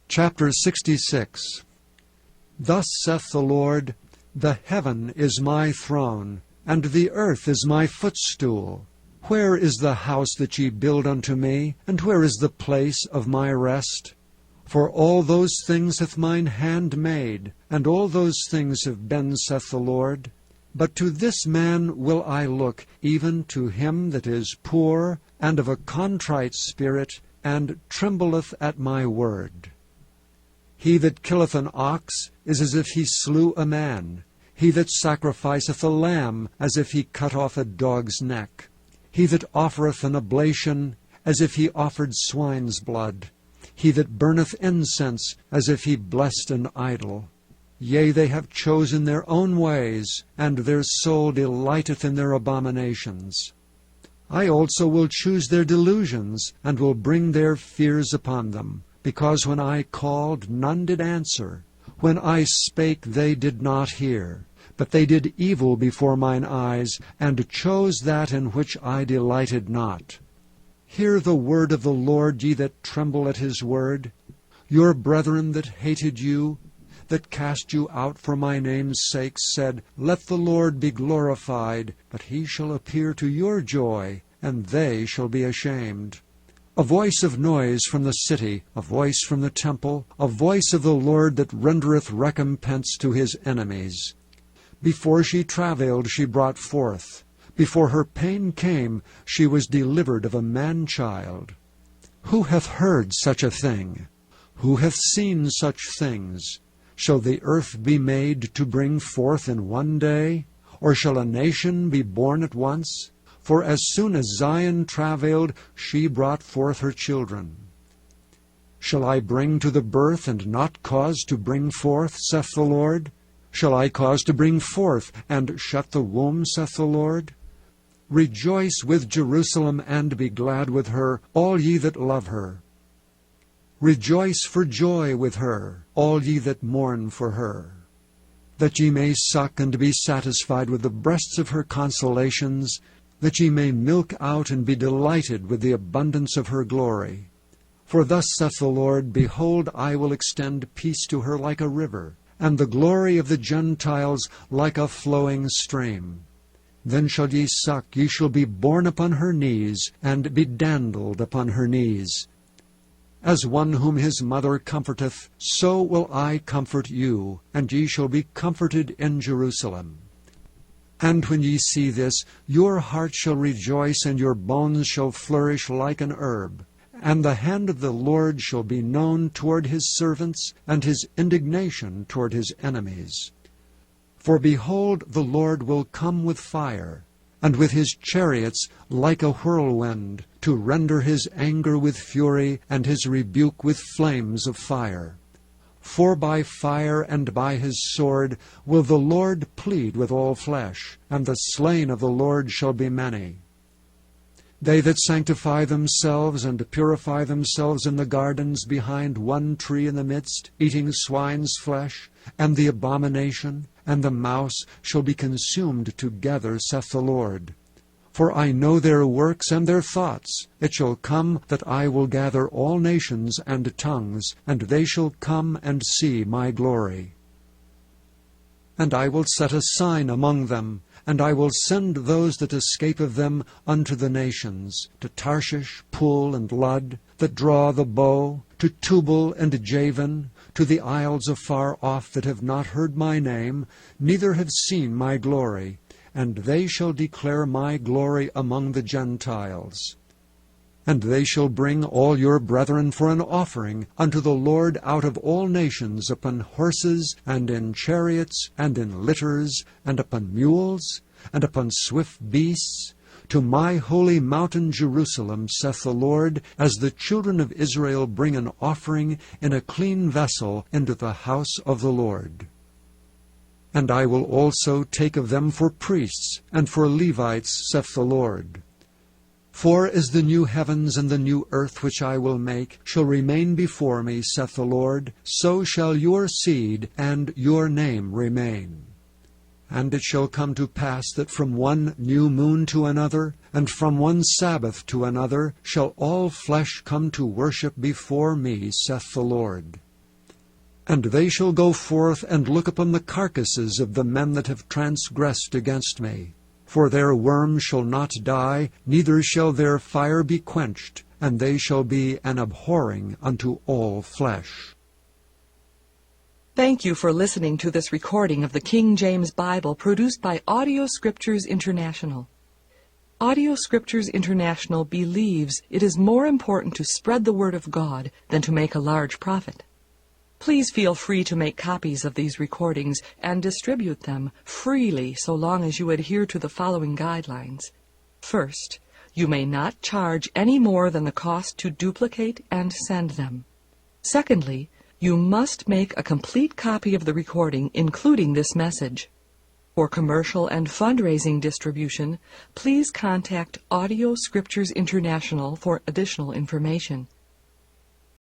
Chapter 66. Thus saith the Lord, The heaven is my throne, and the earth is my footstool. Where is the house that ye build unto me, and where is the place of my rest? For all those things hath mine hand made, and all those things have been, saith the Lord. But to this man will I look, even to him that is poor, and of a contrite spirit, and trembleth at my word. He that killeth an ox is as if he slew a man. He that sacrificeth a lamb, as if he cut off a dog's neck. He that offereth an oblation, as if he offered swine's blood. He that burneth incense, as if he blessed an idol. Yea, they have chosen their own ways, and their soul delighteth in their abominations. I also will choose their delusions, and will bring their fears upon them. Because when I called, none did answer. When I spake, they did not hear. But they did evil before mine eyes, and chose that in which I delighted not. Hear the word of the Lord, ye that tremble at his word. Your brethren that hated you, that cast you out for my name's sake, said, Let the Lord be glorified, but he shall appear to your joy, and they shall be ashamed. A voice of noise from the city, a voice from the temple, a voice of the Lord that rendereth recompense to his enemies. Before she travailed, she brought forth. Before her pain came, she was delivered of a man-child. Who hath heard such a thing? Who hath seen such things? Shall the earth be made to bring forth in one day? Or shall a nation be born at once? For as soon as Zion travailed, she brought forth her children. Shall I bring to the birth, and not cause to bring forth, saith the Lord? Shall I cause to bring forth, and shut the womb, saith the Lord? Rejoice with Jerusalem, and be glad with her, all ye that love her. Rejoice for joy with her, all ye that mourn for her. That ye may suck and be satisfied with the breasts of her consolations, that ye may milk out and be delighted with the abundance of her glory. For thus saith the Lord, Behold, I will extend peace to her like a river, and the glory of the Gentiles like a flowing stream. Then shall ye suck, ye shall be borne upon her knees, and be dandled upon her knees. As one whom his mother comforteth, so will I comfort you, and ye shall be comforted in Jerusalem. And when ye see this, your heart shall rejoice, and your bones shall flourish like an herb. And the hand of the Lord shall be known toward his servants, and his indignation toward his enemies. For behold, the Lord will come with fire, and with his chariots like a whirlwind, to render his anger with fury, and his rebuke with flames of fire. For by fire and by his sword will the Lord plead with all flesh, and the slain of the Lord shall be many. They that sanctify themselves and purify themselves in the gardens behind one tree in the midst, eating swine's flesh, and the abomination, and the mouse shall be consumed together, saith the Lord. For I know their works and their thoughts. It shall come that I will gather all nations and tongues, and they shall come and see my glory. And I will set a sign among them, and I will send those that escape of them unto the nations, to Tarshish, Pul, and Lud, that draw the bow, to Tubal and Javan, to the isles afar off that have not heard my name, neither have seen my glory, and they shall declare my glory among the Gentiles. And they shall bring all your brethren for an offering unto the Lord out of all nations, upon horses, and in chariots, and in litters, and upon mules, and upon swift beasts, to my holy mountain Jerusalem, saith the Lord, as the children of Israel bring an offering in a clean vessel into the house of the Lord. And I will also take of them for priests, and for Levites, saith the Lord. For as the new heavens and the new earth which I will make shall remain before me, saith the Lord, so shall your seed and your name remain. And it shall come to pass that from one new moon to another, and from one Sabbath to another, shall all flesh come to worship before me, saith the Lord. And they shall go forth and look upon the carcasses of the men that have transgressed against me. For their worm shall not die, neither shall their fire be quenched, and they shall be an abhorring unto all flesh. Thank you for listening to this recording of the King James Bible produced by Audio Scriptures International. Audio Scriptures International believes it is more important to spread the Word of God than to make a large profit. Please feel free to make copies of these recordings and distribute them freely so long as you adhere to the following guidelines. First, you may not charge any more than the cost to duplicate and send them. Secondly, you must make a complete copy of the recording, including this message. For commercial and fundraising distribution, please contact Audio Scriptures International for additional information.